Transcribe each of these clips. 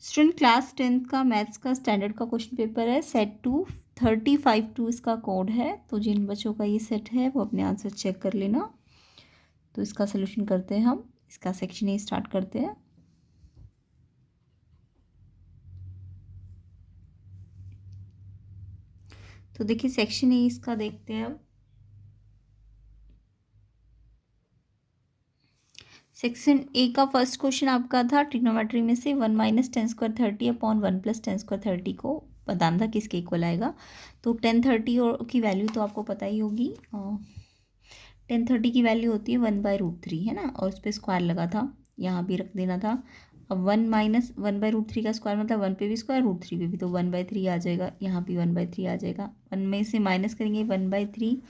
Student class 10th का maths का standard का क्वेश्चन पेपर है। सेट 2 3052 इसका कोड है। तो जिन बच्चों का ये सेट है वो अपने आंसर चेक कर लेना। तो इसका सोल्यूशन करते हैं हम। इसका सेक्शन ए स्टार्ट करते हैं। तो देखिए सेक्शन ए इसका देखते हैं अब। सेक्शन ए का फर्स्ट क्वेश्चन आपका था ट्रिग्नोमेट्री में से 1 minus ten square 30 upon 1 plus ten square 30 को बताना था किसके इक्वल आएगा। तो 1030 और की वैल्यू तो आपको पता ही होगी। 1030 की वैल्यू होती है 1/√3 है ना, और उस पर स्क्वायर लगा था, यहाँ भी रख देना था। अब 1 माइनस 1/√3 का स्क्वायर मतलब 1 पे भी स्क्वायर √3 पे भी, तो 1/3 आ जाएगा, यहाँ भी 1/3 आ जाएगा। 1 में से माइनस करेंगे 1/3,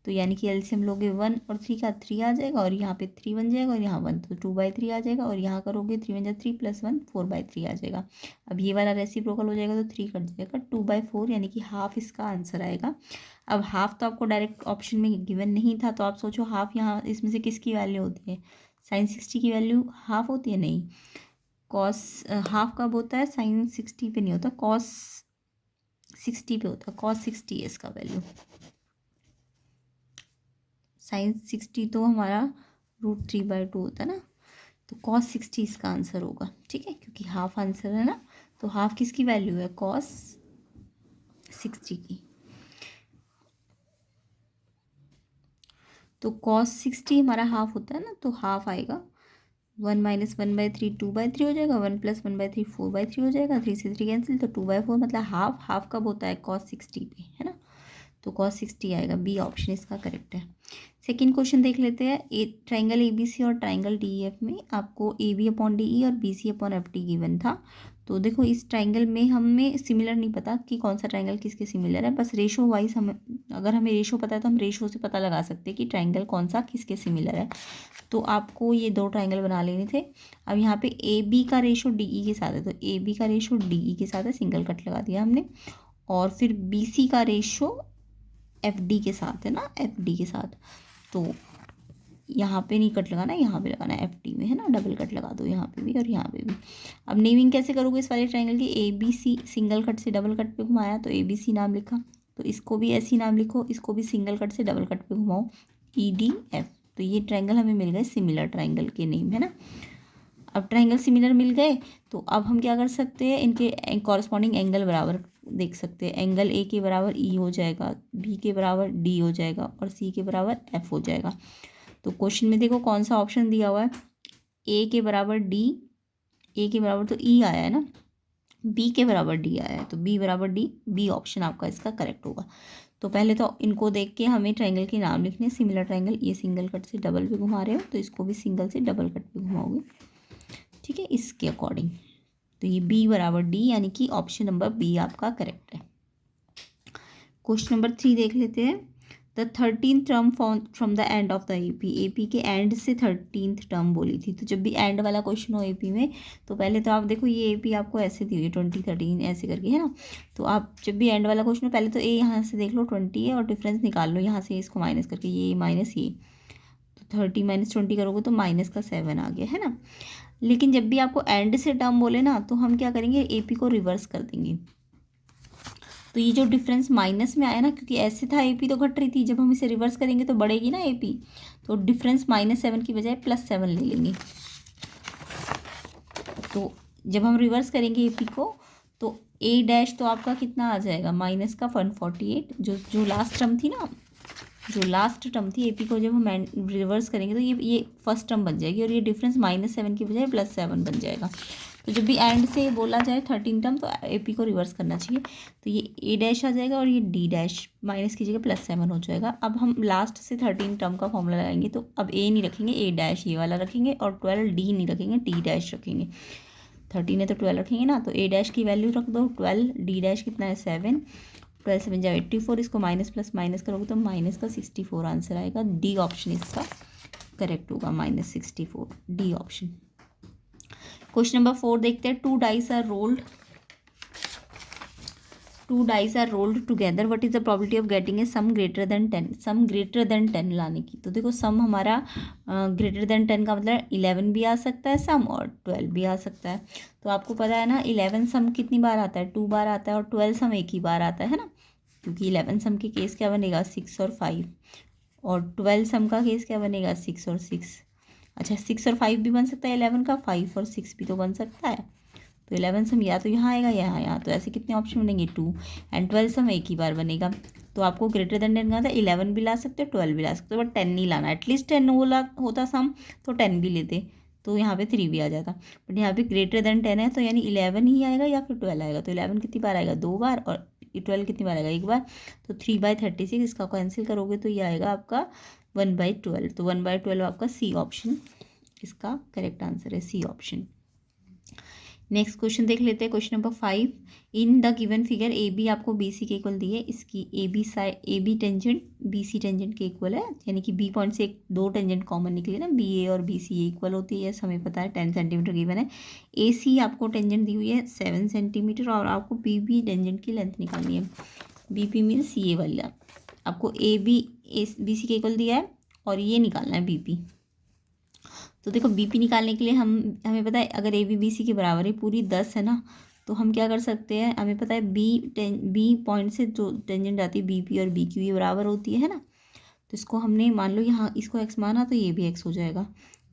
तो यानी कि एलसीएम लोगे 1 और 3 का 3 आ जाएगा, और यहाँ पे 3 बन जाएगा, और यहाँ 1 तो 2/3 आ जाएगा, और यहाँ करोगे 3 × 3 + 1 4/3 आ जाएगा। अब ये वाला रेसिप्रोकल हो जाएगा तो 3 कट जाएगा, 2/4 यानी कि हाफ इसका आंसर आएगा। अब हाफ तो आपको डायरेक्ट ऑप्शन में गिवन नहीं था, तो आप सोचो हाफ यहाँ इसमें से किसकी वैल्यू होती है। sin 60 की वैल्यू हाफ होती है? नहीं, कॉस हाफ कब होता है, sin 60 पे नहीं होता, कॉस 60 पे होता है। कॉस 60 है इसका वैल्यू। sin 60 तो हमारा √3/2 होता है ना, तो cos 60 इसका आंसर होगा। ठीक है, क्योंकि हाफ आंसर है ना, तो हाफ किसकी वैल्यू है, cos 60 की। तो cos 60 हमारा हाफ होता है ना, तो हाफ आएगा 1 माइनस 1/3 2/3 हो जाएगा, 1 प्लस 1/3 4/3 हो जाएगा, 3 से 3 कैंसिल, तो 2/4 मतलब हाफ। हाफ कब होता है, cos 60 पे, है ना, तो cos 60 आएगा। बी ऑप्शन इसका करेक्ट है। सेकेंड क्वेश्चन देख लेते हैं। ट्राइंगल ए बी सी और ट्राइंगल डी ई एफ में आपको A B upon D E और B C upon F D given था। तो देखो इस ट्राइंगल में हमें सिमिलर नहीं पता कि कौन सा ट्राइंगल किसके सिमिलर है, बस रेशो वाइज हमें, अगर हमें रेशो पता है तो हम रेशो से पता लगा सकते हैं कि ट्राइंगल कौन सा किसके सिमिलर है। तो आपको ये दो ट्राइंगल बना लेने थे। अब यहाँ पे ए बी का रेशो डी ई के साथ है, तो ए बी का रेशो डी ई के साथ है, सिंगल कट लगा दिया हमने। और फिर बी सी का रेशो एफ डी के साथ है ना, एफ डी के साथ। तो यहाँ पे नहीं कट लगाना, यहाँ पे लगाना है, एफ डी में है ना, डबल कट लगा दो यहाँ पे भी और यहाँ पे भी। अब नेमिंग कैसे करोगे इस वाले ट्राइंगल की, A B C single cut से डबल कट पे घुमाया तो ए बी सी नाम लिखा, तो इसको भी ऐसे ही नाम लिखो, इसको भी सिंगल कट से डबल कट पे घुमाओ, ई डी एफ। तो ये ट्राइंगल हमें मिल गए सिमिलर ट्राइंगल के नेम, है ना। अब ट्राइंगल सिमिलर मिल गए, तो अब हम क्या कर सकते हैं, इनके कॉरस्पॉन्डिंग एंगल बराबर देख सकते हैं। एंगल ए के बराबर ई हो जाएगा, बी के बराबर डी हो जाएगा, और सी के बराबर एफ हो जाएगा। तो क्वेश्चन में देखो कौन सा ऑप्शन दिया हुआ है, ए के बराबर डी, ए के बराबर तो ई आया है ना, बी के बराबर डी आया है, तो बी बराबर डी, बी ऑप्शन आपका इसका करेक्ट होगा। तो पहले तो इनको देख के हमें ट्राइंगल के नाम लिखने, सिमिलर ट्राइंगल, ये सिंगल कट से डबल पे घुमा रहे हो तो इसको भी सिंगल से डबल कट पे घुमाओगे, ठीक है, इसके अकॉर्डिंग। तो ये बी बराबर डी, यानी कि ऑप्शन नंबर बी आपका करेक्ट है। क्वेश्चन नंबर 3 देख लेते हैं। The 13th term from the end of the AP, AP के एंड से 13th टर्म बोली थी। तो जब भी एंड वाला क्वेश्चन हो एपी में, तो पहले तो आप देखो ये एपी आपको ऐसे दी हुई है 2013 ऐसे करके, है ना। तो आप जब भी एंड वाला क्वेश्चन हो, पहले तो ए यहाँ से देख लो 20 है, और डिफरेंस निकाल लो यहाँ से, इसको माइनस करके, ये माइनस ये, तो 30 माइनस 20 करोगे तो माइनस का 7 आ गया, है ना। लेकिन जब भी आपको एंड से टर्म बोले ना, तो हम क्या करेंगे, एपी को रिवर्स कर देंगे। तो ये जो डिफरेंस माइनस में आया ना, क्योंकि ऐसे था एपी तो घट रही थी, जब हम इसे रिवर्स करेंगे तो बढ़ेगी ना एपी, तो डिफरेंस -7 की बजाय +7 ले लेंगे। तो जब हम रिवर्स करेंगे एपी को, तो ए डैश तो आपका कितना आ जाएगा, माइनस का 148, जो लास्ट टर्म थी ना, जो लास्ट टर्म थी एपी को जब हम रिवर्स करेंगे तो ये फर्स्ट टर्म बन जाएगी, और ये डिफरेंस -7 की बजाय +7 बन जाएगा। तो जब भी एंड से बोला जाए 13 टर्म, तो एपी को रिवर्स करना चाहिए। तो ये ए डैश आ जाएगा, और ये डी डैश माइनस की जगह +7 हो जाएगा। अब हम लास्ट से 13 टर्म का फॉर्मूला लगाएंगे, तो अब ए नहीं रखेंगे, ए डैश ये वाला रखेंगे, और 12 डी नहीं रखेंगे, डी डैश रखेंगे। 13 है तो 12 रखेंगे ना, तो ए डैश की वैल्यू रख दो 12, डी डैश कितना है 7, 12 7 जा 84, इसको माइनस प्लस माइनस करोगे तो माइनस का 64 आंसर आएगा। डी ऑप्शन इसका करेक्ट होगा, -64, डी ऑप्शन। क्वेश्चन नंबर 4 देखते हैं। 2 dice are rolled 2 dice are rolled together, what is the probability of getting a sum greater than 10, sum greater than 10 लाने की। तो देखो सम हमारा ग्रेटर देन 10 का मतलब 11 भी आ सकता है सम, और 12 भी आ सकता है। तो आपको पता है ना 11 सम कितनी बार आता है, 2 बार आता है, और 12 सम एक ही बार आता है ना, क्योंकि 11 सम के केस क्या बनेगा 6 और 5, और 12 सम का केस क्या बनेगा 6 और 6। अच्छा 6 और 5 भी बन सकता है 11 का, 5 और 6 भी तो बन सकता है। तो 11 सम या तो यहाँ आएगा या यहाँ, तो ऐसे कितने ऑप्शन बनेंगे 2, एंड 12 सम एक ही बार बनेगा। तो आपको ग्रेटर देन 10 का था, 11 भी ला सकते हो 12 भी ला सकते हो, बट 10 नहीं लाना, एटलीस्ट 10 होता सम तो 10 भी लेते, तो यहाँ पे 3 भी आ जाता। बट यहाँ पे ग्रेटर देन 10 है, तो यानी 11 ही आएगा या फिर 12 आएगा। तो 11 कितनी बार आएगा 2 बार, और 12 कितनी बार आएगा 1 बार। तो 3/36 इसका कैंसिल करोगे तो ये आएगा आपका 1/12। तो 1/12 आपका सी ऑप्शन इसका करेक्ट आंसर है, सी ऑप्शन। नेक्स्ट क्वेश्चन देख लेते हैं, question number 5। In the given figure A B आपको बी सी के इक्वल दी है, इसकी A B tangent B C tangent के इक्वल है, यानी कि बी पॉइंट से एक 2 टेंजेंट कॉमन निकली ना, बी ए और बी सी इक्वल होती है, हमें पता है 10 सेंटीमीटर गिवन है। ए सी आपको टेंजेंट दी हुई है 7 सेंटीमीटर, और आपको बी बी टेंजेंट की लेंथ निकालनी है। बी पी मीन्स ये वाला, आपको ए बी बी सी के इक्वल दिया है, और ये निकालना है बी पी। तो देखो बीपी निकालने के लिए हमें पता है अगर ए बी बी सी के बराबर है, पूरी 10 है ना, तो हम क्या कर सकते हैं, हमें पता है बी पॉइंट से जो टेंजेंट जाती है बी पी और बी क्यू ये बराबर होती है ना। तो इसको हमने मान लो यहाँ इसको एक्स माना, तो ये भी एक्स हो जाएगा।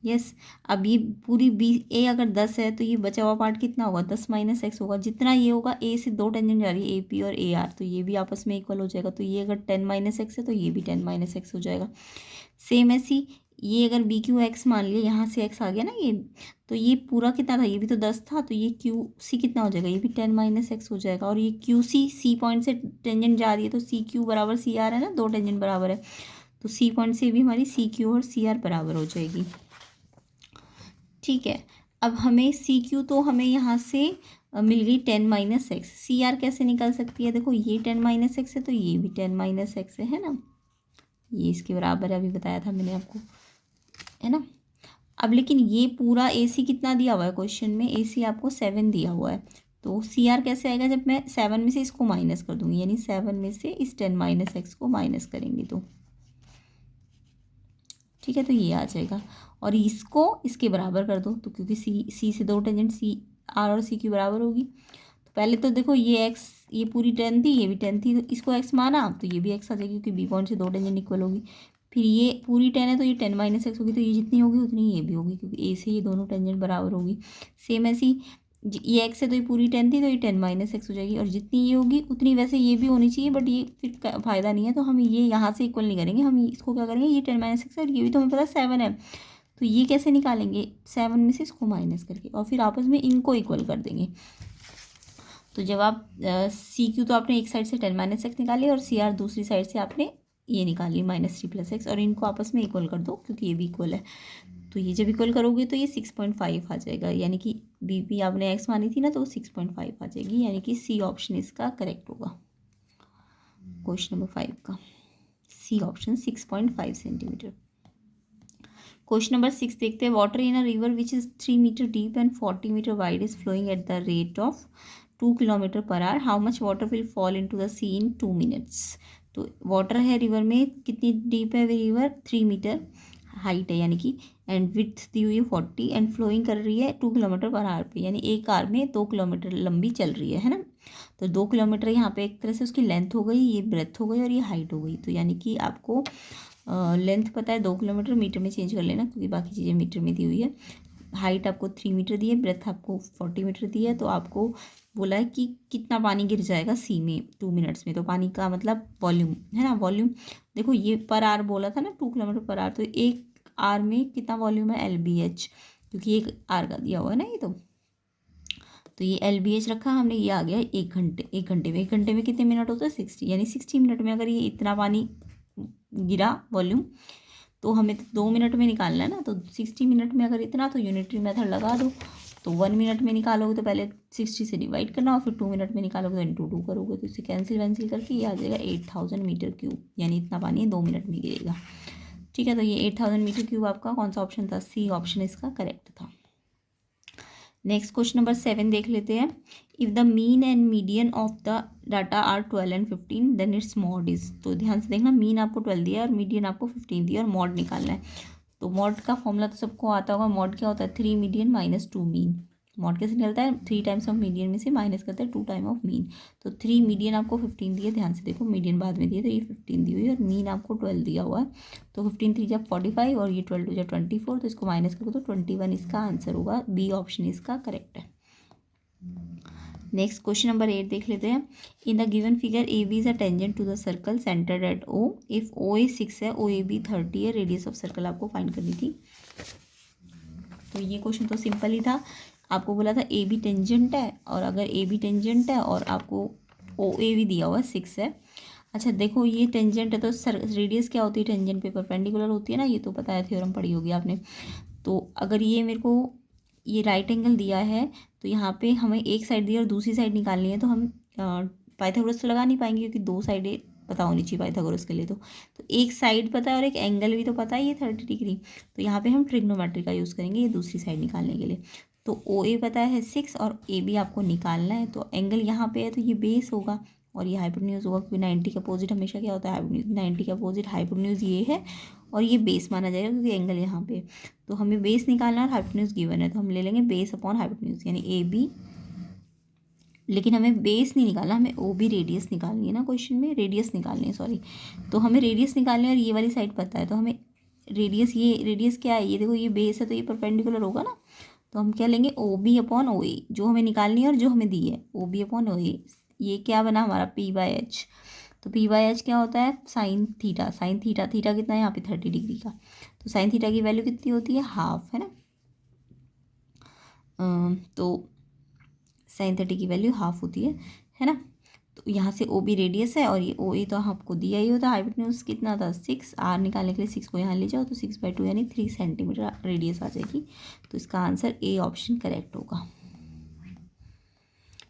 यस। अब ये पूरी बी ए अगर 10 है, तो ये बचा हुआ पार्ट कितना होगा 10 माइनस एक्स होगा, जितना ये होगा ए से 2 टेंजेंट जा रही है ए पी और ए आर, तो ये भी आपस में इक्वल हो जाएगा। तो ये अगर 10 माइनस एक्स है, तो ये भी 10 माइनस एक्स हो जाएगा। सेम ऐसी ये अगर बी क्यू एक्स मान लिया, यहाँ से एक्स आ गया ना ये, तो ये पूरा कितना था, ये भी तो 10 था, तो ये क्यू सी कितना हो जाएगा, ये भी 10 माइनस एक्स हो जाएगा। और ये क्यू सी पॉइंट से टेंजेंट जा रही है, तो सी क्यू बराबर सी आर है ना, 2 टेंजेंट बराबर है, तो सी पॉइंट से भी हमारी सी क्यू और सी आर बराबर हो जाएगी। ठीक है। अब हमें सी क्यू तो हमें यहाँ से मिल गई 10 माइनस एक्स, सी आर कैसे निकल सकती है, देखो ये 10 माइनस एक्स है, तो ये भी 10 माइनस एक्स है ना, ये इसके बराबर है, अभी बताया था मैंने आपको, है ना। अब लेकिन ये पूरा ए सी कितना दिया हुआ है क्वेश्चन में, ए सी आपको 7 दिया हुआ है, तो सी आर कैसे आएगा, जब मैं 7 में से इसको माइनस कर दूंगी, यानी 7 में से इस 10 माइनस एक्स को माइनस करेंगे तो ठीक है, तो ये आ जाएगा। और इसको इसके बराबर कर दो, तो क्योंकि सी से 2 टेंजेंट सी आर और सी की बराबर होगी, तो पहले तो देखो ये एक्स, ये पूरी 10 थी, ये भी 10 थी, तो इसको एक्स माना, तो ये भी एक्स आ जाएगी, क्योंकि बी पॉइंट से 2 टेंजेंट इक्वल होगी। फिर ये पूरी 10 है, तो ये 10 माइनस एक्स होगी, तो ये जितनी होगी उतनी ये भी होगी, क्योंकि ए से ये दोनों टेंजेंट बराबर होगी। सेम ऐसी ये एक्स है, तो ये पूरी 10 थी, तो ये 10 माइनस एक्स हो जाएगी, और जितनी ये होगी उतनी वैसे ये भी होनी चाहिए, बट ये फिर फ़ायदा नहीं है, तो हम ये यहाँ से इक्वल नहीं करेंगे, हम इसको क्या करेंगे, ये 10 माइनस एक्स है, और ये भी तो हमें पता 7 है, तो ये कैसे निकालेंगे 7 में से इसको माइनस करके, और फिर आपस में इनको इक्वल कर देंगे। तो जब आप सी क्यू तो आपने एक साइड से 10 माइनस एक्स निकाली, और सी आर दूसरी साइड से आपने ये निकाली -3 + एक्स, और इनको आपस में इक्वल कर दो, क्योंकि ये भी इक्वल है। तो ये जब इक्वल करोगे तो ये 6.5 आ जाएगा, यानी कि बी पी आपने एक्स मानी थी ना, तो 6.5 आ जाएगी, यानी कि सी ऑप्शन इसका करेक्ट होगा क्वेश्चन नंबर 5 का, C option 6.5 centimetre. Question number 6 देखते हैं, water in a river which is 3 metre deep and 40 metre wide is flowing at the rate of 2 kilometre per hour, how much water will fall into the sea in 2 minutes. तो water है river में, कितनी deep है river 3 metre height है, यानी कि and width दी हुई है 40, एंड फ्लोइंग कर रही है 2 किलोमीटर पर आवर पे, यानी एक आवर में 2 किलोमीटर लंबी चल रही है ना। तो 2 किलोमीटर यहाँ पे एक तरह से उसकी लेंथ हो गई, ये ब्रेथ हो गई, और ये हाइट हो गई। तो यानी कि आपको लेंथ पता है 2 किलोमीटर, मीटर में चेंज कर लेना, क्योंकि बाकी चीज़ें मीटर में दी हुई है। हाइट आपको 3 मीटर दी है, ब्रेथ आपको 40 मीटर दी है, तो आपको बोला है कि कितना पानी गिर जाएगा सी में 2 मिनट्स में। तो पानी का मतलब वॉल्यूम है ना, वॉल्यूम देखो ये पर आर बोला था ना 2 किलोमीटर पर आर, तो एक आर में कितना वॉल्यूम है LBH, क्योंकि एक आर का दिया हुआ है ना ये। तो ये LBH रखा हमने, ये आ गया 1 घंटे। 1 घंटे में कितने मिनट होते हैं 60, यानी 60 मिनट में अगर ये इतना पानी गिरा वॉल्यूम, तो हमें तो 2 मिनट में निकालना है ना। तो 60 मिनट में अगर इतना, तो यूनिटरी मेथड लगा दो, तो 1 मिनट में निकालोगे तो पहले 60 से डिवाइड करना, और फिर 2 मिनट में निकालोगे तो इंटू 2 करोगे, तो इसे कैंसिल वैंसिल करके ये आ जाएगा 8000 मीटर क्यूब, यानी इतना पानी 2 मिनट में गिरेगा। ठीक है, तो ये 8000 मीटर क्यूब आपका कौन सा ऑप्शन था, सी ऑप्शन इसका करेक्ट था। नेक्स्ट क्वेश्चन नंबर 7 देख लेते हैं। If the mean and median of the data are 12 and 15 then its mode is. तो ध्यान से देखना, मीन आपको 12 दिया है और मीडियन आपको 15 दिया और मॉड निकालना है। तो मॉड का फॉर्मूला तो सबको आता होगा। मॉड क्या होता है? 3 मीडियन माइनस 2 मीन। मॉड कैसे निकलता है? 3 टाइम्स ऑफ मीडियन में से माइनस करते हैं 2 टाइम ऑफ मीन। तो 3 मीडियन आपको 15 दिए, ध्यान से देखो, मीडियन बाद में दिए तो ये 15 दी हुई है और मीन आपको 12 दिया हुआ है। तो 15 3 जब 45 और ये 12 2 जब 24, तो इसको माइनस करो तो 21 इसका आंसर होगा। बी ऑप्शन इसका करेक्ट है। नेक्स्ट क्वेश्चन नंबर 8 देख लेते हैं। In the given figure A B is a tangent to the circle centred at O. If O A 6 है, ओ ए बी 30 है, रेडियस ऑफ सर्कल आपको find करनी थी। तो ये क्वेश्चन तो सिंपल ही था। आपको बोला था ए बी टेंजेंट है, और अगर ए बी टेंजेंट है और आपको ओ ए भी दिया हुआ है 6 है। अच्छा देखो, ये टेंजेंट है तो रेडियस क्या होती है? टेंजेंट पे परपेंडिकुलर होती है ना, ये तो पता है, थ्योरम पढ़ी होगी आपने। तो अगर ये मेरे को ये राइट एंगल दिया है, तो यहाँ पे हमें एक साइड दिया और दूसरी साइड निकालनी है, तो हम पाइथागोरस तो लगा नहीं पाएंगे क्योंकि दो साइडें पता होनी चाहिए पाइथागोरस के लिए। तो एक साइड पता है और एक एंगल भी तो पता है, ये 30 डिग्री। तो यहाँ पे हम ट्रिग्नोमेट्री का यूज़ करेंगे ये दूसरी साइड निकालने के लिए। तो ओ ए पता है 6 और ए बी आपको निकालना है। तो एंगल यहाँ पे है तो ये बेस होगा और ये हाइपोटेन्यूज होगा, क्योंकि 90 का अपोजिट हमेशा क्या होता है? हाइपोटेन्यूज। 90 का अपोजिट हाइपोटेन्यूज ये है और ये बेस माना जाएगा क्योंकि एंगल यहाँ पे। तो हमें बेस निकालना है और हाइपोटेन्यूज गिवन है, तो हम ले लेंगे बेस अपॉन हाइपोटेन्यूज यानी ए बी। लेकिन हमें बेस नहीं निकालना, हमें ओ बी रेडियस निकालनी है ना, क्वेश्चन में रेडियस निकालनी है, सॉरी। तो हमें रेडियस निकालनी है और ये वाली साइड पता है, तो हमें रेडियस, ये रेडियस क्या है? ये देखो, ये बेस है तो ये परपेंडिकुलर होगा ना। तो हम क्या लेंगे? ओ बी अपॉन ओ ए, जो हमें निकालनी है और जो हमें दी है, ओ बी अपॉन ओ ए। ये क्या बना हमारा? P by H. तो पी बाई एच क्या होता है? Sine theta. Sine theta, theta कितना है यहाँ पे? 30 डिग्री का। तो साइन थीटा की वैल्यू कितनी होती है? हाफ, है ना। तो साइन 30 की वैल्यू हाफ होती है ना। तो यहाँ से ओ बी रेडियस है और ये ओ ए तो आपको दिया ही होता है। हाइपोटेन्यूज कितना था? 6। आर निकालने के लिए 6 को यहाँ ले जाओ तो 6/2 यानी 3 सेंटीमीटर रेडियस आ जाएगी। तो इसका आंसर ए ऑप्शन करेक्ट होगा।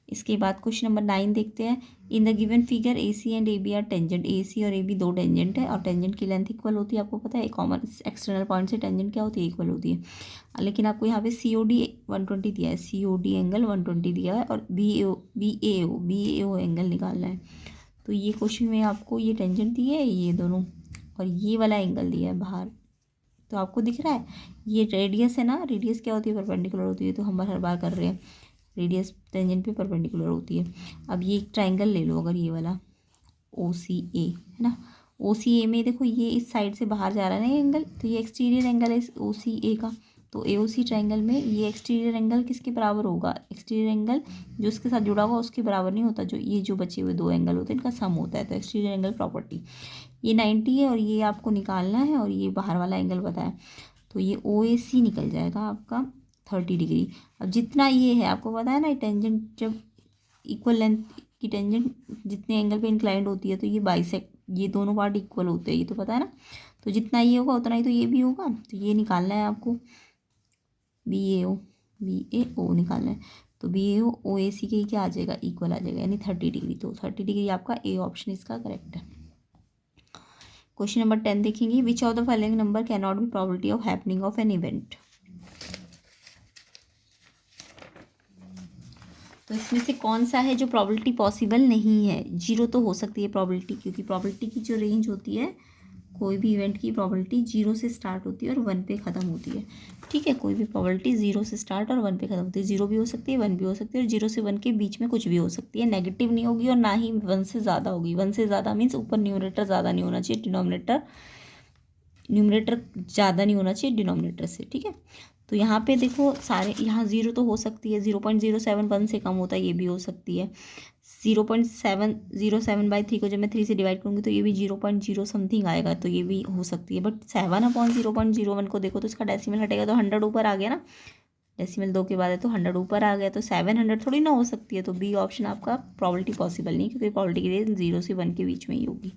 इसके बाद क्वेश्चन नंबर 9 देखते हैं। In the given figure A C and A B are tangent. A C और ए बी दो टेंजेंट है और टेंजेंट की लेंथ इक्वल होती है, आपको पता है। कॉमन एक्सटर्नल पॉइंट से टेंजेंट क्या होती है? इक्वल होती है। लेकिन आपको यहाँ पे सी ओ डी 120 दिया है, सी ओ डी एंगल 120 दिया है और बी ए ओ एंगल निकालना है। तो ये क्वेश्चन में आपको ये टेंजेंट दी है, ये दोनों, और ये वाला एंगल दिया है बाहर। तो आपको दिख रहा है ये रेडियस है ना, रेडियस क्या होती है? परपेंडिकुलर होती है। तो हम हर बार कर रहे हैं, रेडियस टेंजेंट पे परपेंडिकुलर होती है। अब ये एक ट्रायंगल ले लो, अगर ये वाला ओ सी ए है ना, ओ सी ए में देखो ये इस साइड से बाहर जा रहा है ना ये एंगल, तो ये एक्सटीरियर एंगल है इस ओ सी ए का। तो ए ओ सी ट्रायंगल में ये एक्सटीरियर एंगल किसके बराबर होगा? एक्सटीरियर एंगल जो इसके साथ जुड़ा हुआ उसके बराबर नहीं होता, जो ये जो बचे हुए दो एंगल होते हैं इनका सम होता है। तो एक्सटीरियर एंगल प्रॉपर्टी ये 90 है और ये आपको निकालना है और ये बाहर वाला एंगल बताया। तो ये ओ ए सी निकल जाएगा आपका 30 डिग्री। अब जितना ये है आपको पता है ना, टेंजेंट जब इक्वल लेंथ की टेंजेंट जितने एंगल पे इंक्लाइंड होती है तो ये बाइसेक्ट, ये दोनों पार्ट इक्वल होते हैं, ये तो पता है ना। तो जितना ये होगा उतना ही तो ये भी होगा। तो ये निकालना है आपको, बी ए ओ निकालना है। तो बी ए ओ ए सी के क्या आ जाएगा? इक्वल आ जाएगा यानी 30 डिग्री। तो 30 डिग्री आपका ए ऑप्शन इसका करेक्ट है। क्वेश्चन नंबर 10 देखेंगे। Which of the following number can not be probability of happening of an event. तो इसमें से कौन सा है जो प्रोबेबिलिटी पॉसिबल नहीं है? 0 तो हो सकती है प्रोबेबिलिटी, क्योंकि प्रोबेबिलिटी की जो रेंज होती है, कोई भी इवेंट की प्रोबेबिलिटी 0 से स्टार्ट होती है और 1 पे ख़त्म होती है। ठीक है, कोई भी प्रोबेबिलिटी 0 से स्टार्ट और 1 पे ख़त्म होती है। 0 भी हो सकती है, 1 भी हो सकती है, और 0 से 1 के बीच में कुछ भी हो सकती है। नेगेटिव नहीं होगी और ना ही 1 से ज़्यादा होगी। 1 से ज़्यादा मीन्स ऊपर न्यूमरेटर ज़्यादा नहीं होना चाहिए, न्यूमरेटर ज़्यादा नहीं होना चाहिए डिनोमिनेटर से। ठीक है, तो यहाँ पे देखो सारे, यहाँ 0 तो हो सकती है, 0.07 1 से कम होता है, ये भी हो सकती है। 0.707/3 को जब मैं 3 से डिवाइड करूँगी तो ये भी 0.0 समथिंग आएगा, तो ये भी हो सकती है। बट 7/0.01 को देखो तो इसका डेसिमल हटेगा तो 100 ऊपर आ गया ना, डेसिमल 2 के बाद है तो 100 ऊपर आ गया, तो 700 थोड़ी ना हो सकती है। तो बी ऑप्शन आपका प्रोबेबिलिटी पॉसिबल नहीं, क्योंकि प्रोबेबिलिटी की रेंज 0 से 1 के बीच में ही होगी।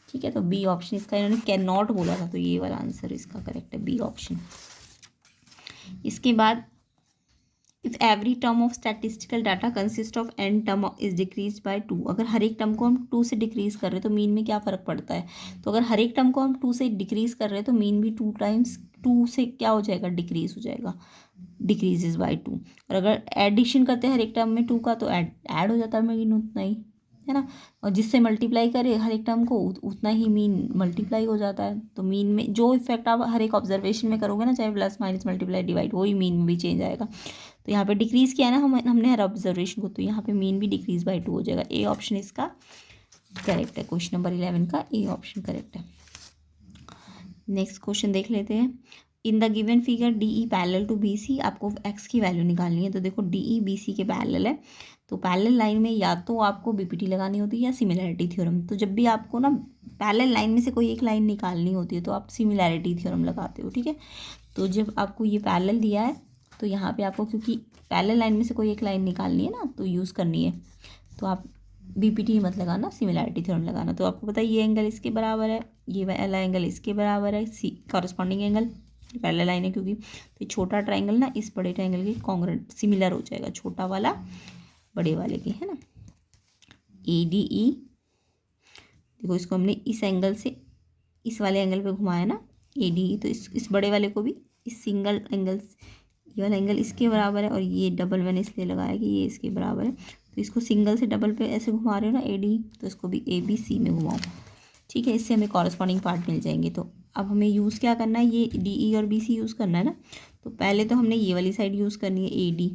ठीक है, तो बी ऑप्शन इसका, इन्होंने कैन नॉट बोला था तो ये वाला आंसर इसका करेक्ट है, बी ऑप्शन। इसके बाद if every term of statistical data consist of N term is decrease by 2। अगर हर एक टर्म को हम 2 से डिक्रीज कर रहे हैं तो मीन में क्या फ़र्क पड़ता है? तो अगर हर एक टर्म को हम 2 से डिक्रीज कर रहे हैं तो मीन भी 2 टाइम्स 2 से क्या हो जाएगा? डिक्रीज हो जाएगा। Decreases bye 2। और अगर एडिशन करते हैं हर एक टर्म में 2 का तो ऐड हो जाता है मीन उतना ही, है ना। और जिससे मल्टीप्लाई करे हर एक टर्म को उतना ही मीन मल्टीप्लाई हो जाता है। तो मीन में जो इफेक्ट आप हर एक ऑब्जर्वेशन में करोगे ना, चाहे प्लस माइनस मल्टीप्लाई डिवाइड, वही मीन में भी चेंज आएगा। तो यहाँ पे डिक्रीज किया ना हमने हर ऑब्जर्वेशन को, तो यहाँ पे मीन भी डिक्रीज बाय 2 हो जाएगा। ए ऑप्शन इसका करेक्ट है। क्वेश्चन नंबर 11 का ए ऑप्शन करेक्ट है। नेक्स्ट क्वेश्चन देख लेते हैं। In the given figure D E parallel to B C, आपको एक्स की वैल्यू निकालनी है। तो देखो डी ई बी सी के पैरेलल है, तो पैरेलल लाइन में या तो आपको बीपीटी लगानी होती है या सिमिलैरिटी थ्योरम। तो जब भी आपको ना पैरेलल लाइन में से कोई एक लाइन निकालनी होती है तो आप सिमिलैरिटी थ्योरम लगाते हो, ठीक है। तो जब आपको ये पैरेलल दिया है तो यहाँ पे आपको, क्योंकि पैरेलल लाइन में से कोई एक लाइन निकालनी है ना, तो यूज़ करनी है, तो आप बीपीटी मत लगाना, सिमिलैरिटी थ्योरम लगाना। तो आपको पता है ये एंगल इसके बराबर है, ये वाला एंगल इसके बराबर है, सी कॉरस्पॉन्डिंग एंगल पैरेलल लाइन है क्योंकि। तो छोटा ट्राइंगल ना इस बड़े ट्राइंगल के कॉन्ग्रुएंट सिमिलर हो जाएगा, छोटा वाला बड़े वाले के, है ना। ए डी ई, देखो इसको हमने इस एंगल से इस वाले एंगल पे घुमाया ना, ए डी ई, तो इस बड़े वाले को भी इस सिंगल एंगल, ये वाला एंगल इसके बराबर है, और ये डबल मैंने इसलिए लगाया कि ये इसके बराबर है। तो इसको सिंगल से डबल पे ऐसे घुमा रहे हो ना ए डी, तो इसको भी ए बी सी में घुमाओ, ठीक है। इससे हमें कॉरस्पॉन्डिंग पार्ट मिल जाएंगे। तो अब हमें यूज़ क्या करना है, ये डी ई और बी सी यूज़ करना है ना। तो पहले तो हमने ये वाली साइड यूज़ करनी है ए डी,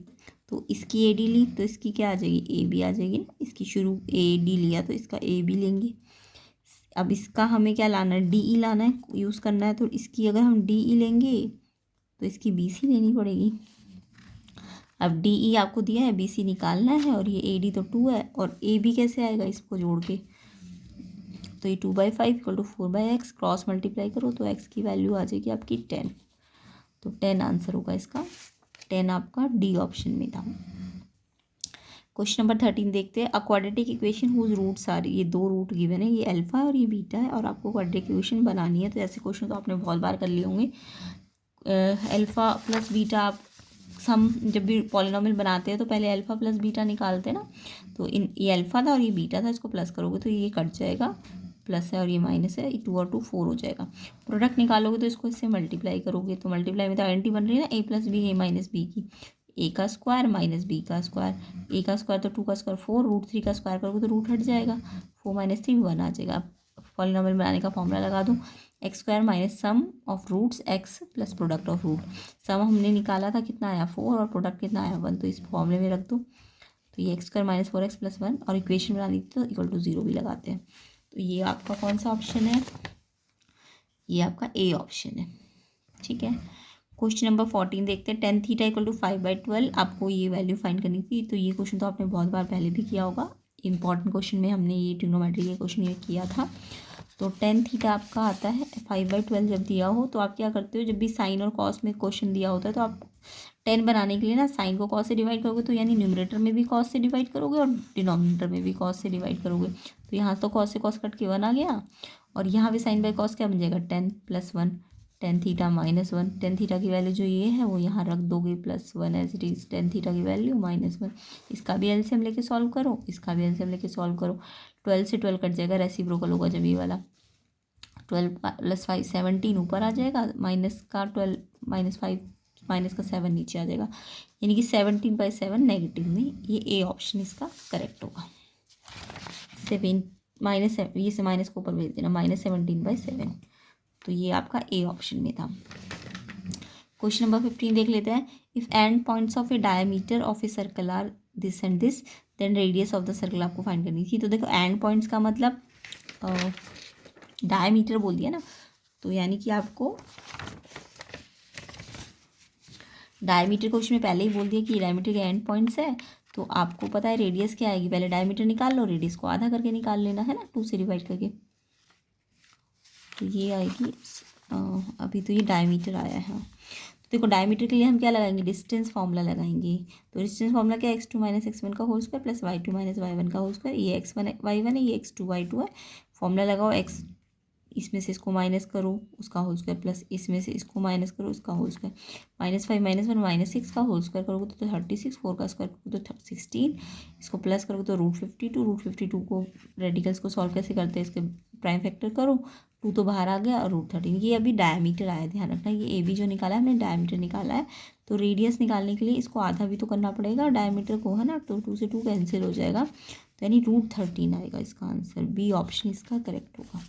तो इसकी ए डी ली तो इसकी क्या आ जाएगी, ए बी आ जाएगी ना। इसकी शुरू ए डी लिया तो इसका ए बी लेंगे। अब इसका हमें क्या लाना है, डी ई लाना है, यूज़ करना है। तो इसकी अगर हम डी ई लेंगे तो इसकी बी सी लेनी पड़ेगी। अब डी ई आपको दिया है, बी सी निकालना है, और ये ए डी तो 2 है, और ए बी कैसे आएगा इसको जोड़ के, तो ये 2/5 equal to 4/x, cross multiply करो तो x की वैल्यू आ जाएगी आपकी 10। तो 10 आंसर होगा इसका, 10 आपका डी ऑप्शन में था। क्वेश्चन नंबर 13 देखते हैं। A quadratic equation whose roots are, ये 2 रूट गिवन है, ये अल्फा और ये बीटा है, और आपको क्वाड्रेटिक इक्वेशन बनानी है। तो ऐसे क्वेश्चन तो आपने बहुत बार कर लिए होंगे। अल्फा प्लस बीटा, आप सम जब भी पॉलिनॉमियल बनाते हैं तो पहले अल्फा प्लस बीटा निकालते हैं ना। तो ये अल्फा था और ये बीटा था, इसको प्लस करोगे तो ये कट जाएगा, प्लस है और ये माइनस है, 2 और 2 4 हो जाएगा। प्रोडक्ट निकालोगे तो इसको इससे मल्टीप्लाई करोगे, तो मल्टीप्लाई में तो आइडेंटिटी बन रही है ना, ए प्लस बी ए माइनस बी की, ए का स्क्वायर माइनस बी का स्क्वायर, ए का स्क्वायर तो 2 का स्क्वायर 4, √3 का स्क्वायर करोगे तो रूट हट जाएगा, 4 - 3 1 आ जाएगा। पॉलिनॉमियल बनाने का फॉर्मूला लगा दूँ, x² minus sum of roots x plus product of root. Sum हमने निकाला था कितना आया 4, और प्रोडक्ट कितना आया 1, तो इस फॉर्मूले में रख दो। तो ये x² माइनस 4x प्लस 1, और इक्वेशन बना दी तो इक्वल टू 0 भी लगाते हैं। तो ये आपका कौन सा ऑप्शन है, ये आपका ए ऑप्शन है, ठीक है। क्वेश्चन नंबर 14 देखते हैं। tan थीटा इक्वल टू 5/12, आपको ये वैल्यू फाइंड करनी थी। तो ये क्वेश्चन तो आपने बहुत बार पहले भी किया होगा, इंपॉर्टेंट क्वेश्चन में हमने ये ट्रिग्नोमेट्री के क्वेश्चन ये किया था। तो tan थीटा आपका आता है 5/12 जब दिया हो, तो आप क्या करते हो, जब भी साइन और कॉस में क्वेश्चन दिया होता है तो आप 10 बनाने के लिए ना साइन को कॉस से डिवाइड करोगे, तो यानी न्यूमरेटर में भी कॉस से डिवाइड करोगे और डिनोमिनेटर में भी कॉस से डिवाइड करोगे। तो यहाँ तो कॉस से कॉस कट के 1 आ गया, और यहाँ पे साइन बाई कॉस क्या बन जाएगा 10 + 1, tan थीटा -1। tan थीटा की वैल्यू जो ये है वो यहाँ रख दोगे, +1 as it is, tan theta की वैल्यू -1। इसका भी एलसीएम लेके सॉल्व करो, इसका भी एलसीएम लेके सॉल्व करो। 12 से 12 कट जाएगा, रेसिप्रोकल होगा जब ये वाला। 12 + 5 17 ऊपर आ जाएगा, माइनस का 12 -5 माइनस का 7 नीचे आ जाएगा, यानी कि 17/7 नेगेटिव में, ये ए ऑप्शन इसका करेक्ट होगा। 7 माइनस, ये से माइनस को ऊपर भेज देना, -17/7, तो ये आपका ए ऑप्शन में था। क्वेश्चन नंबर 15 देख लेते हैं। If end points of a diameter of a circle are this and this, then radius of the circle आपको फाइंड करनी थी। तो देखो एंड पॉइंट्स का मतलब डायमीटर बोल दिया ना, तो यानी कि आपको डायमीटर क्वेश्चन में पहले ही बोल दिया कि डायमीटर के एंड पॉइंट्स है, तो आपको पता है रेडियस क्या आएगी, पहले डायमीटर निकाल लो, रेडियस को आधा करके निकाल लेना है ना, 2 से डिवाइड करके। तो ये आएगी, अभी तो ये डायमीटर आया है। तो देखो डायमीटर के लिए हम क्या लगाएंगे, डिस्टेंस फार्मूला लगाएंगे। तो डिस्टेंस फार्मूला क्या है, x2 - x1 का whole square plus y2 - y1 का होल स्क्वायर। ये x1 y1 है, ये x2 y2 है। फॉर्मूला लगाओ, x इसमें से इसको माइनस करो उसका होल स्क्वायर, प्लस इसमें से इसको माइनस करो उसका होल स्क्वायर, -5 - 1 -6 का होल स्क्वायर करोगे तो 36, 4 का स्क्वायर करोगे तो 16, इसको प्लस करोगे तो √52। √52 को रेडिकल्स को सॉल्व कैसे करते हैं, इसके प्राइम फैक्टर करो 2 तो बाहर आ गया और √13 ये अभी डायमीटर आया, ध्यान रखना। ये ए बी जो निकाला है हमने डायमीटर निकाला है, तो रेडियस निकालने के लिए इसको आधा भी तो करना पड़ेगा डायमीटर को, है ना। तो 2 से 2 कैंसिल हो जाएगा, तो यानी √13 आएगा इसका आंसर। बी ऑप्शन इसका करेक्ट होगा।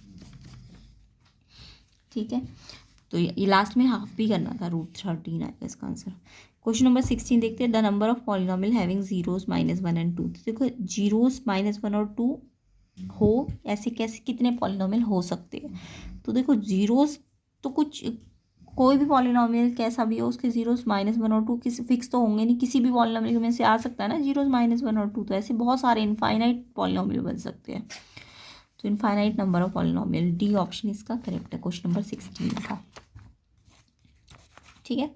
ठीक है, तो ये लास्ट में हाफ भी करना था, √13 आएगा इसका आंसर। क्वेश्चन नंबर 16 देखते हैं। The number of polynomial having zeros -1 and 2। तो देखो जीरोस -1 और 2 हो, ऐसे कैसे कितने पॉलिनोमियल हो सकते हैं। तो देखो जीरोस तो कुछ कोई भी पॉलिनोमियल कैसा भी हो, उसके जीरोस -1 और 2 किसी फिक्स तो होंगे नहीं, किसी भी पॉलिनोमियल में से आ सकता है ना जीरोस -1 और 2। तो ऐसे बहुत सारे इनफाइनाइट पॉलिनोमियल बन सकते हैं, तो infinite number of polynomial. D option इसका करेक्ट है क्वेश्चन नंबर 16 का। ठीक है,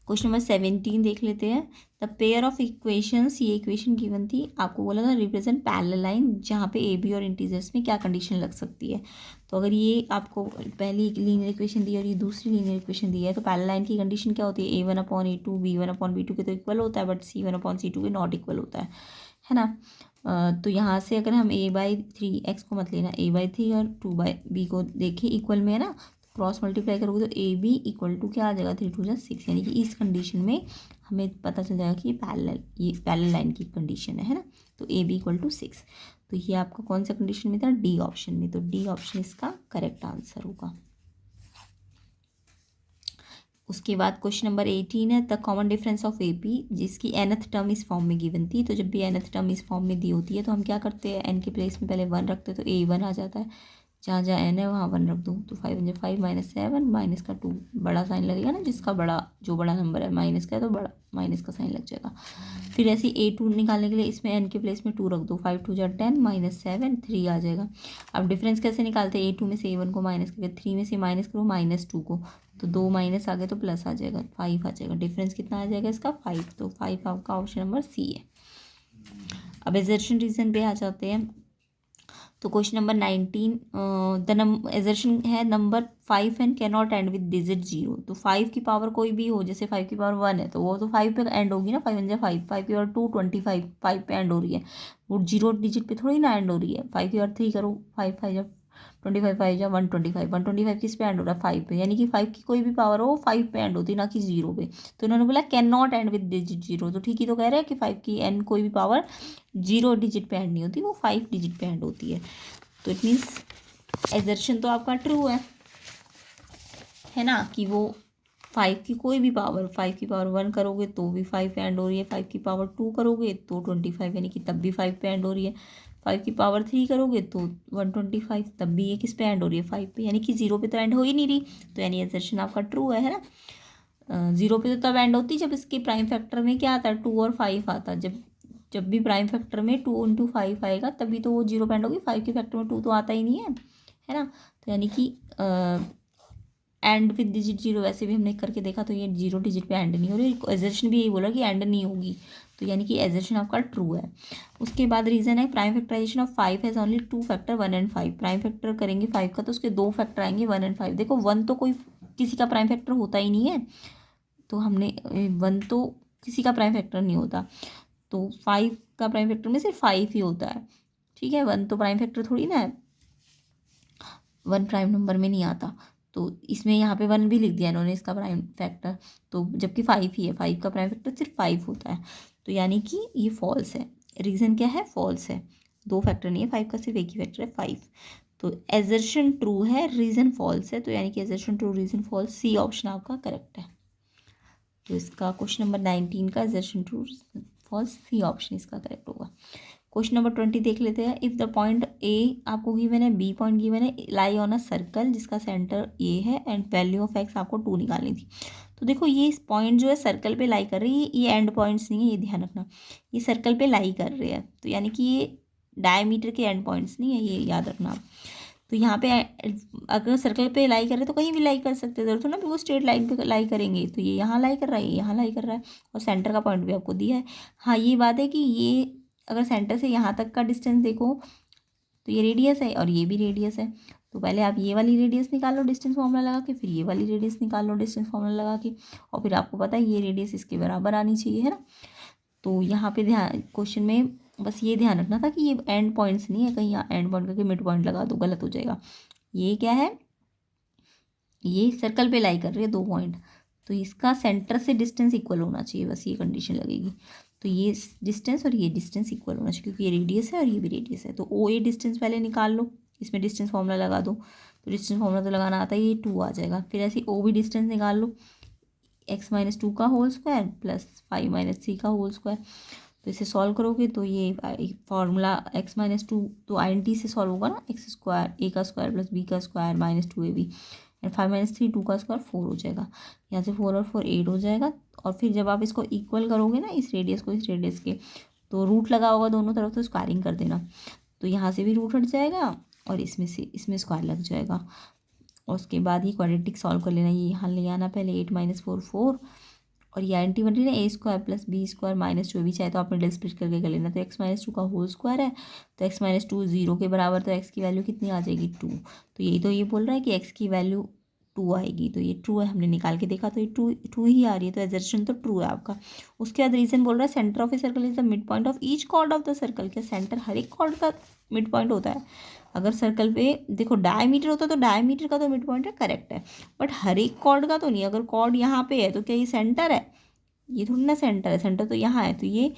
क्वेश्चन नंबर 17 देख लेते हैं। द पेयर ऑफ इक्वेशंस, ये इक्वेशन गिवन थी, आपको बोला था रिप्रेजेंट पैरेलल लाइन जहाँ पे ए बी और इंटीजर्स में क्या कंडीशन लग सकती है। तो अगर ये आपको पहली लीनियर इक्वेशन दी है और ये दूसरी लीनियर इक्वेशन दी है, तो पैरेलल लाइन की कंडीशन क्या होती है, A1/A2 B1/B2 के तो इक्वल होता है, बट C1/C2 के नॉट इक्वल होता है ना। तो यहाँ से अगर हम A/3 को मत लेना, A/3 और 2/B को देखें इक्वल में, है ना। क्रॉस मल्टीप्लाई करोगे तो ए बी इक्वल टू क्या आ जाएगा, 3 2 6, यानी कि इस कंडीशन में हमें पता चल जाएगा कि ये पैरेलल लाइन की कंडीशन है ना। तो ए बी इक्वल टू 6, तो ये आपका कौन सा कंडीशन में था, डी ऑप्शन में। तो डी ऑप्शन इसका करेक्ट आंसर होगा। उसके बाद क्वेश्चन नंबर 18 है। The common difference of A P, जिसकी nth टर्म इस फॉर्म में गिवन थी। तो जब भी nth टर्म इस फॉर्म में दी होती है तो हम क्या करते हैं, n के प्लेस में पहले 1 रखते हैं, तो A1 आ जाता है, जहाँ जहाँ n है वहाँ 1 रख दो। तो 5 5 -7 माइनस का 2 बड़ा साइन लगेगा ना, जिसका जो बड़ा नंबर है माइनस का है तो बड़ा माइनस का साइन लग जाएगा। फिर ऐसे A2 निकालने के लिए इसमें n के प्लेस में 2 रख दो, 5 2 10 -7 3 आ जाएगा। अब डिफरेंस कैसे निकालते हैं, A2 में से A1 को माइनस करके 3 में से माइनस करो -2 को, तो 2 माइनस आ गए तो प्लस आ जाएगा, 5 आ जाएगा। डिफरेंस कितना आ जाएगा इसका, 5। तो 5 आपका ऑप्शन नंबर सी है। अब एजर्शन रीजन पे आ जाते हैं। तो क्वेश्चन नंबर 19, द एजर्शन है number 5 and can not and with digit 0। तो 5 की पावर कोई भी हो, जैसे 5 की पावर 1 है तो वो तो 5 पे एंड होगी ना, 5 1 5, 5 की पावर 2 25, 5 पे एंड हो रही है, वो 0 डिजिट पे थोड़ी ना एंड हो रही है। 5 की पावर 3 करो, 5 5 जब 25 5 या 125 किस पे एंड हो रहा है, 5 पे, यानी कि 5 की कोई भी पावर हो 5 पे एंड होती है, ना कि 0 पे। तो इन्होंने बोला can not and with digit 0, तो ठीक ही तो कह रहे हैं कि 5 की एन कोई भी पावर 0 डिजिट पे एंड नहीं होती, वो 5 डिजिट पे एंड होती है। तो इट मीन्स एजर्शन तो आपका ट्रू है ना, कि वो 5 की कोई भी पावर, 5 की पावर 1 करोगे तो भी 5 पे एंड हो रही है, 5 की पावर 2 करोगे तो 25, यानी कि तब भी 5 पे एंड हो रही है, 5 की पावर 3 करोगे तो 125, तब भी ये किस पे एंड हो रही है, 5 पे, यानी कि 0 पे तो एंड हो ही नहीं रही। तो यानी एजर्शन आपका ट्रू है ना। 0 पे तो तब एंड होती जब इसके प्राइम फैक्टर में क्या आता है, 2 और 5 आता है। जब भी प्राइम फैक्टर में 2 × 5 आएगा तभी तो वो 0 पे एंड होगी, 5 के फैक्टर में 2 तो आता ही नहीं है ना। तो यानी कि एंड विद डिजिट 0 वैसे भी हमने करके देखा, तो ये 0 डिजिट पे एंड नहीं हो रही, एजर्शन भी यही बोला कि एंड नहीं होगी, तो यानी कि एजर्शन आपका ट्रू है। उसके बाद रीजन है prime factorisation of 5 has only 2 factor 1 and 5। Prime factor करेंगे 5 का तो उसके 2 फैक्टर आएंगे 1 and 5। देखो 1 तो कोई किसी का प्राइम फैक्टर होता ही नहीं है, तो हमने 1 तो किसी का प्राइम फैक्टर नहीं होता, तो 5 का प्राइम फैक्टर में सिर्फ 5 ही होता है। ठीक है, 1 तो प्राइम फैक्टर थोड़ी ना है, 1 प्राइम नंबर में नहीं आता, तो इसमें यहाँ पे 1 भी लिख दिया इन्होंने इसका प्राइम फैक्टर, तो जबकि 5 ही है, 5 का प्राइम फैक्टर सिर्फ 5 होता है, तो यानी कि ये फॉल्स है। रीज़न क्या है, फॉल्स है, 2 फैक्टर नहीं है 5 का, सिर्फ एक ही फैक्टर है 5। तो एजर्शन ट्रू है, रीज़न फॉल्स है, तो यानी कि assertion true reason false, C option आपका करेक्ट है। तो इसका क्वेश्चन नंबर 19 का assertion true false, C option इसका करेक्ट होगा। क्वेश्चन नंबर 20 देख लेते हैं। इफ़ द पॉइंट ए आपको गिवन है, बी पॉइंट गिवन है, लाई ऑन अ सर्कल जिसका सेंटर ए है एंड वैल्यू ऑफ एक्स आपको 2 निकालनी थी। तो देखो ये पॉइंट जो है सर्कल पे लाई कर रही है, ये एंड पॉइंट्स नहीं है, ये ध्यान रखना, ये सर्कल पे लाई कर रहे हैं, तो यानी कि ये डायमीटर के एंड पॉइंट्स नहीं है, ये याद रखना आप। तो यहाँ पे अगर सर्कल पे लाई कर रहे हैं तो कहीं भी लाई कर सकते हैं, जरूरत है ना वो स्ट्रेट लाइन पे लाई करेंगे, तो ये यहाँ लाई कर रहा है, ये यहाँ लाई कर रहा है, और सेंटर का पॉइंट भी आपको दिया है। हाँ ये बात है कि ये अगर सेंटर से यहाँ तक का डिस्टेंस देखो तो ये रेडियस है और ये भी रेडियस है, तो पहले आप ये वाली रेडियस निकालो डिस्टेंस फॉर्मूला लगा के, फिर ये वाली रेडियस निकालो डिस्टेंस फॉर्मूला लगा के, और फिर आपको पता है ये रेडियस इसके बराबर आनी चाहिए, है ना। तो यहाँ पे ध्यान क्वेश्चन में बस ये ध्यान रखना था कि ये एंड पॉइंट्स नहीं है, कहीं यहाँ एंड पॉइंट करके मिड पॉइंट लगा दो, गलत हो जाएगा। ये क्या है, ये सर्कल पे लाई कर रही है 2 पॉइंट, तो इसका सेंटर से डिस्टेंस इक्वल होना चाहिए, बस ये कंडीशन लगेगी। तो ये डिस्टेंस और ये डिस्टेंस इक्वल होना चाहिए, क्योंकि ये रेडियस है और ये भी रेडियस है। तो ओ ए डिस्टेंस पहले निकाल लो, इसमें डिस्टेंस फॉर्मूला लगा दो, तो डिस्टेंस फॉर्मूला तो लगाना आता है, ये 2 आ जाएगा। फिर ऐसे ओ भी डिस्टेंस निकाल लो, x-2 का होल स्क्वायर प्लस 5-3 का होल स्क्वायर। तो इसे सॉल्व करोगे तो ये फार्मूला x-2 तो INT से सॉल्व होगा ना, एक्स स्क्वायर ए का स्क्वायर प्लस बी का स्क्वायर -2ab एंड 5-3 2 का स्क्वायर 4 हो जाएगा। यहाँ से 4 और 4 8 हो जाएगा। और फिर जब आप इसको इक्वल करोगे ना, इस रेडियस को इस रेडियस के, तो रूट लगा होगा दोनों तरफ, तो स्क्वायरिंग कर देना, तो यहाँ से भी रूट हट जाएगा और इसमें से इसमें स्क्वायर लग जाएगा। और उसके बाद ही क्वाड्रेटिक सॉल्व कर लेना, ये यहाँ ले आना पहले 8 - 4 4, और ये INT बन रही है a² + b² - 2 भी चाहे तो आप मिडिल स्प्लिट करके कर लेना। तो x-2 का होल स्क्वायर है, तो x-2 0 के बराबर, तो x की वैल्यू कितनी आ जाएगी 2। तो यही तो ये बोल रहा है कि x की वैल्यू 2 आएगी, तो ये ट्रू है, हमने निकाल के देखा तो ये टू ही आ रही है, तो एजर्शन तो ट्रू है आपका। उसके बाद रीजन बोल रहा है centre of a circle is the mid point of each chord of the circle. क्या सेंटर हर एक कॉर्ड का मिड पॉइंट होता है? अगर सर्कल पे देखो डायमीटर होता है तो डायमीटर का तो मिड पॉइंट है, करेक्ट है, बट हर एक कॉर्ड का तो नहीं। अगर कॉर्ड यहाँ पे है तो क्या ये सेंटर है? ये थोड़ी ना सेंटर है, सेंटर तो यहाँ है, तो ये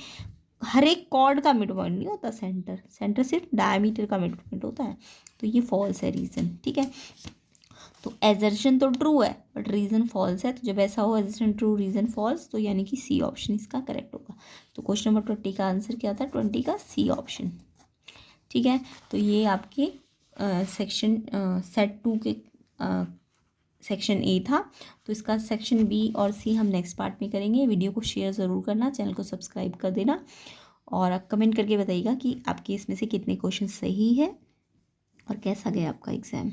हर एक कॉर्ड का मिड पॉइंट नहीं होता सेंटर, सेंटर सिर्फ डायमीटर का मिड पॉइंट होता है। तो ये फॉल्स है रीज़न, ठीक है। तो एजर्शन तो ट्रू है बट रीज़न फॉल्स है, तो जब ऐसा हो एजर्शन ट्रू रीज़न फॉल्स, तो यानी कि सी ऑप्शन इसका करेक्ट होगा। तो क्वेश्चन नंबर 20 का आंसर क्या था? 20 का सी ऑप्शन, ठीक है। तो ये आपके सेक्शन सेट 2 के सेक्शन ए था। तो इसका सेक्शन बी और सी हम नेक्स्ट पार्ट में करेंगे। वीडियो को शेयर ज़रूर करना, चैनल को सब्सक्राइब कर देना, और आप कमेंट करके बताइएगा कि आपके इसमें से कितने क्वेश्चन सही है और कैसा गया आपका एग्ज़ाम।